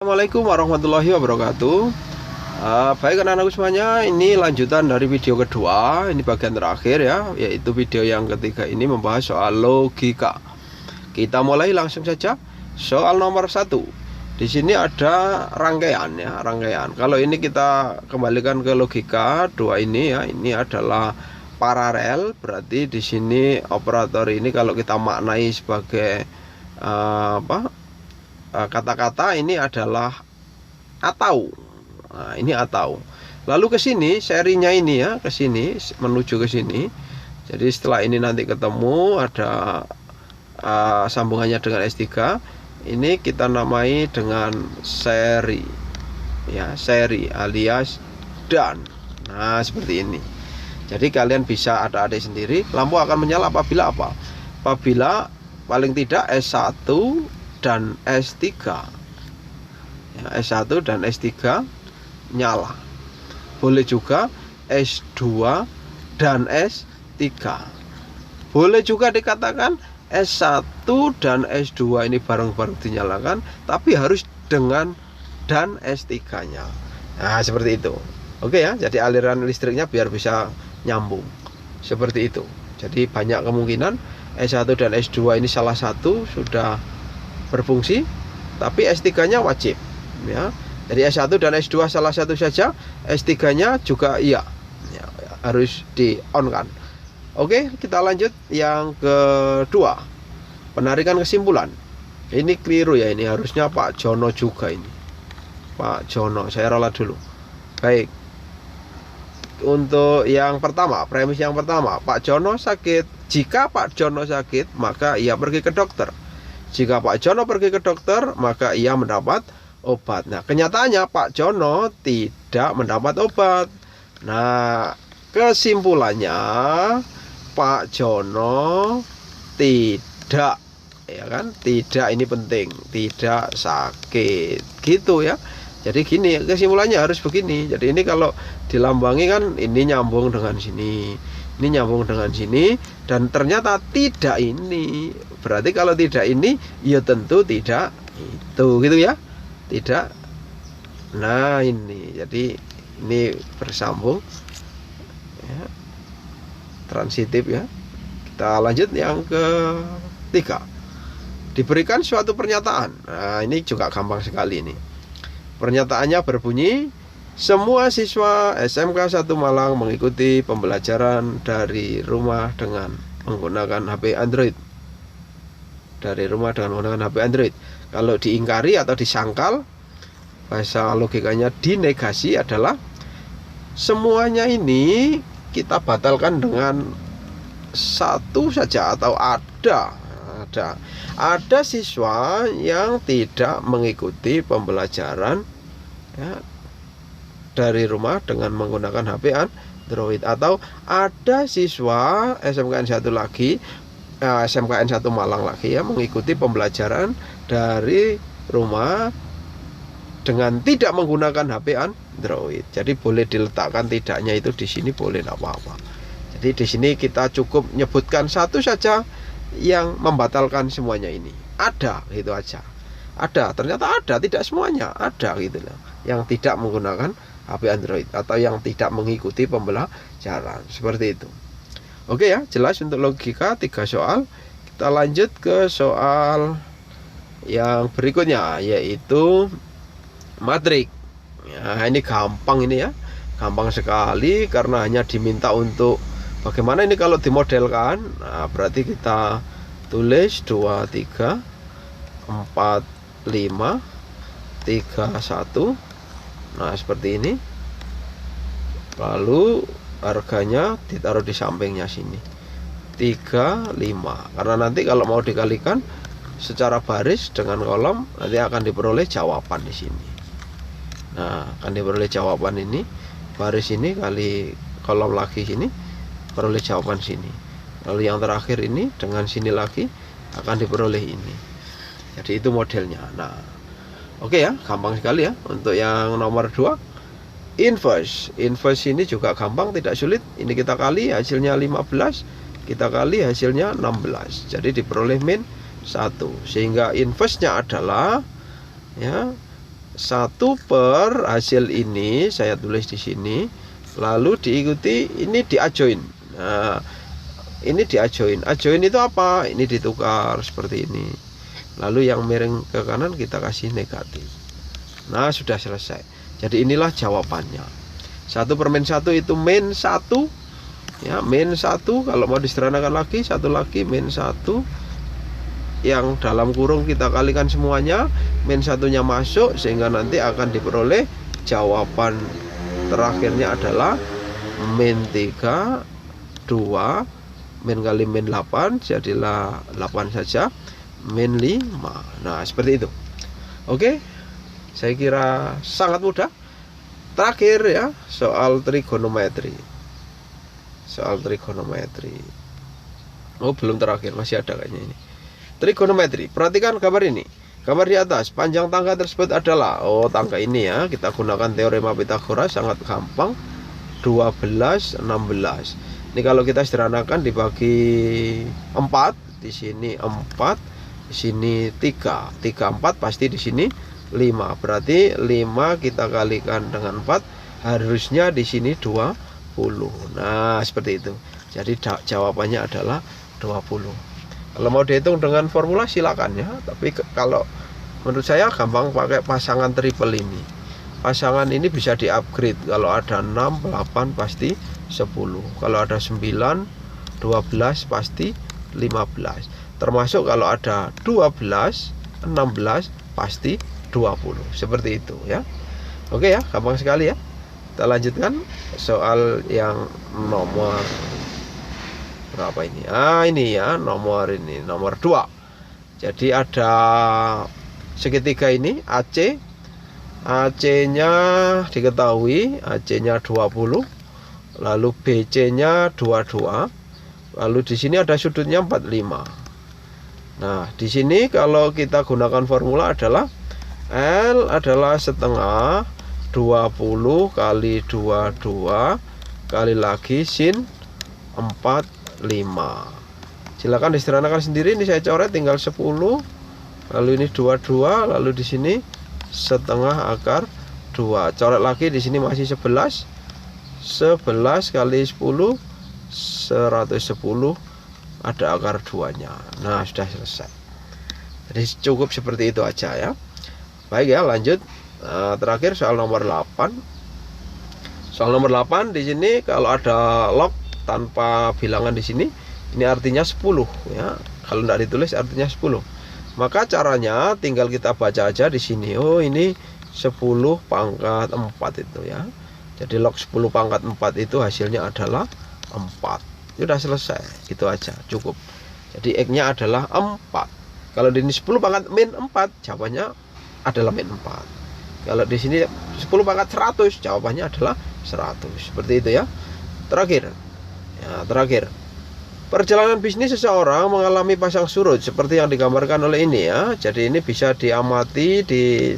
Assalamualaikum warahmatullahi wabarakatuh. Baik anak-anakku semuanya, ini lanjutan dari video kedua. Ini bagian terakhir ya, yaitu video yang ketiga ini membahas soal logika. Kita mulai langsung saja. Soal nomor 1. Di sini ada rangkaian ya, rangkaian. Kalau ini kita kembalikan ke logika 2 ini ya, ini adalah paralel. Berarti di sini operator ini kalau kita maknai sebagai kata-kata ini adalah atau. Nah, ini atau. Lalu ke sini serinya ini ya, ke sini menuju ke sini. Jadi setelah ini nanti ketemu ada sambungannya dengan S3. Ini kita namai dengan seri. Ya, seri alias dan. Nah, seperti ini. Jadi kalian bisa ada adik sendiri, lampu akan menyala apabila apa? Apabila paling tidak S1 dan S3 ya, S1 dan S3 nyala. Boleh juga S2 dan S3. Boleh juga dikatakan S1 dan S2 ini bareng-bareng dinyalakan, tapi harus dengan dan S3 nya. Nah seperti itu. Oke ya, jadi aliran listriknya biar bisa nyambung. Seperti itu. Jadi banyak kemungkinan S1 dan S2 ini salah satu sudah berfungsi, tapi S3 nya wajib ya. Jadi S1 dan S2 salah satu saja, S3 nya juga iya ya, harus di on kan. Oke, kita lanjut yang kedua, penarikan kesimpulan. Ini keliru ya, ini harusnya Pak Jono juga ini, Pak Jono. Saya ralat dulu. Baik, untuk yang pertama, premis yang pertama, Pak Jono sakit. Jika Pak Jono sakit, maka ia pergi ke dokter. Jika Pak Jono pergi ke dokter, maka ia mendapat obat. Nah, kenyataannya Pak Jono tidak mendapat obat. Nah, kesimpulannya Pak Jono tidak, ya kan? Tidak, ini penting, tidak sakit. Gitu ya. Jadi gini, kesimpulannya harus begini. Jadi ini kalau dilambangi kan ini nyambung dengan sini. Ini nyambung dengan sini dan ternyata tidak ini. Berarti kalau tidak ini ya tentu tidak itu, gitu ya. Tidak. Nah, ini. Jadi ini bersambung ya. Transitif ya. Kita lanjut yang ketiga. Diberikan suatu pernyataan. Nah, ini juga gampang sekali ini. Pernyataannya berbunyi, semua siswa SMK 1 Malang mengikuti pembelajaran dari rumah dengan menggunakan HP Android. Dari rumah dengan menggunakan HP Android. Kalau diingkari atau disangkal, bahasa logikanya dinegasi adalah semuanya ini kita batalkan dengan satu saja atau ada siswa yang tidak mengikuti pembelajaran ya, dari rumah dengan menggunakan HP Android, atau ada siswa SMKN 1 lagi, SMKN 1 Malang lagi ya, mengikuti pembelajaran dari rumah dengan tidak menggunakan HP Android. Jadi boleh diletakkan tidaknya itu di sini, boleh, tidak apa-apa. Jadi di sini kita cukup menyebutkan satu saja yang membatalkan semuanya ini. Ada, gitu aja. Ada, ternyata ada, tidak semuanya ada gitu loh, yang tidak menggunakan HP Android atau yang tidak mengikuti pembelajaran. Seperti itu. Oke ya, jelas untuk logika 3 soal. Kita lanjut ke soal yang berikutnya, yaitu matrik. Ya, ini gampang ini ya. Gampang sekali karena hanya diminta untuk bagaimana ini kalau dimodelkan. Nah, berarti kita tulis 2, 3, 4, 5, 3, 1. Nah, seperti ini. Lalu harganya ditaruh di sampingnya sini. 3, 5. Karena nanti kalau mau dikalikan secara baris dengan kolom, nanti akan diperoleh jawaban di sini. Nah, akan diperoleh jawaban ini. Baris ini kali kolom lagi sini, peroleh jawaban sini. Lalu yang terakhir ini dengan sini lagi akan diperoleh ini. Jadi itu modelnya. Nah, oke ya, gampang sekali ya. Untuk yang nomor 2, inverse. Inverse ini juga gampang, tidak sulit. Ini kita kali hasilnya 15, kita kali hasilnya 16. Jadi diperoleh min 1. Sehingga inverse-nya adalah ya 1 per hasil ini saya tulis di sini, lalu diikuti ini diajoin. Nah, ini diajoin. Ajoin itu apa? Ini ditukar seperti ini. Lalu yang miring ke kanan kita kasih negatif. Nah, sudah selesai. Jadi inilah jawabannya. 1 per min 1 itu min 1. Ya, min 1. Kalau mau disederhanakan lagi, 1 lagi min 1. Yang dalam kurung kita kalikan semuanya, min 1-nya masuk, sehingga nanti akan diperoleh jawaban terakhirnya adalah min 3, 2, min kali min 8, jadilah 8 saja, min 5. Nah, seperti itu. Oke, saya kira sangat mudah. Terakhir ya, soal trigonometri. Soal trigonometri. Oh, belum terakhir, masih ada kayaknya ini. Trigonometri, perhatikan gambar ini. Gambar di atas, panjang tangga tersebut adalah, tangga ini ya, kita gunakan teorema Pythagoras, sangat gampang. 12, 16. Ini kalau kita sederhanakan dibagi 4, di sini 4, di sini 3. 3, 4 pasti di sini 5. Berarti 5 kita kalikan dengan 4, harusnya di sini 20. Nah, seperti itu. Jadi jawabannya adalah 20. Kalau mau dihitung dengan formula silakan ya, tapi kalau menurut saya gampang pakai pasangan triple ini. Pasangan ini bisa di-upgrade. Kalau ada 6, 8 pasti 10. Kalau ada 9, 12 pasti 15. Termasuk kalau ada 12, 16 pasti 20. Seperti itu ya. Oke ya, gampang sekali ya. Kita lanjutkan soal yang nomor berapa ini? Ini ya, nomor 2. Jadi ada segitiga ini AC. AC-nya diketahui, AC-nya 20. Lalu BC-nya 22. Lalu di sini ada sudutnya 45. Nah, di sini kalau kita gunakan formula adalah L adalah setengah 20 kali 22 kali lagi sin 45. Silakan disederhanakan sendiri. Ini saya coret tinggal 10. Lalu ini 22, lalu di sini setengah akar 2. Coret lagi di sini masih 11. 11 kali 10 110, ada akar 2-nya. Nah, sudah selesai. Jadi cukup seperti itu aja ya. Baik ya, lanjut. Terakhir soal nomor 8. Soal nomor 8 di sini kalau ada log tanpa bilangan di sini, ini artinya 10 ya. Kalau tidak ditulis artinya 10. Maka caranya tinggal kita baca aja di sini. Oh, ini 10 pangkat 4 itu ya. Jadi log 10 pangkat 4 itu hasilnya adalah 4. Sudah selesai. Gitu aja, cukup. Jadi X-nya adalah 4. Kalau di sini 10 pangkat min 4, jawabannya adalah min 4. Kalau di sini 10 pangkat 100, jawabannya adalah 100. Seperti itu ya. Terakhir. Perjalanan bisnis seseorang mengalami pasang surut seperti yang digambarkan oleh ini ya. Jadi ini bisa diamati, di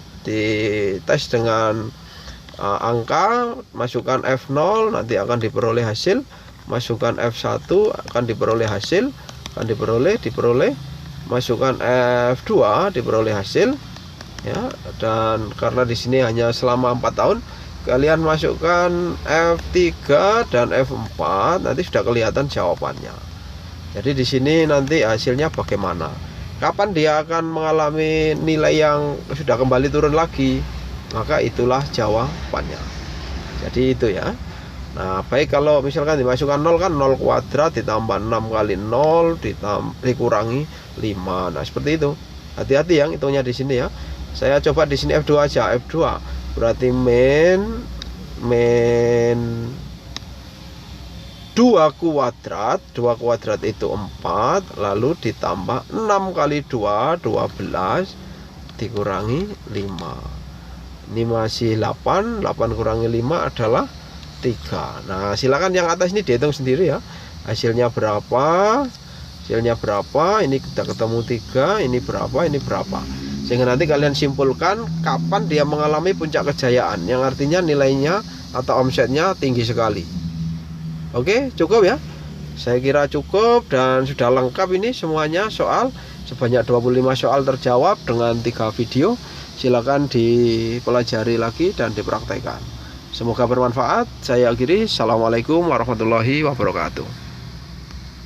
tes dengan angka, masukkan F0 nanti akan diperoleh hasil, masukkan F1 akan diperoleh hasil, diperoleh, masukkan F2 diperoleh hasil ya. Dan karena di sini hanya selama 4 tahun, kalian masukkan F3 dan F4, nanti sudah kelihatan jawabannya. Jadi di sini nanti hasilnya bagaimana, kapan dia akan mengalami nilai yang sudah kembali turun lagi, maka itulah jawabannya. Jadi itu ya. Nah, baik kalau misalkan dimasukkan 0 kan 0 kuadrat ditambah 6 kali 0 dikurangi 5. Nah, seperti itu. Hati-hati yang hitungnya di sini ya. Saya coba di sini F2 aja. F2 berarti min 2 kuadrat. 2 kuadrat itu 4, lalu ditambah 6 kali 2 12 dikurangi 5. Ini masih 8 kurangi 5 adalah 3. Nah, silakan yang atas ini dihitung sendiri ya. Hasilnya berapa? Ini kita ketemu 3, ini berapa? Sehingga nanti kalian simpulkan kapan dia mengalami puncak kejayaan, yang artinya nilainya atau omsetnya tinggi sekali. Oke, cukup ya. Saya kira cukup dan sudah lengkap ini semuanya soal. Sebanyak 25 soal terjawab dengan 3 video. silakan dipelajari lagi dan dipraktekkan. Semoga bermanfaat. Saya akhiri. Assalamualaikum warahmatullahi wabarakatuh.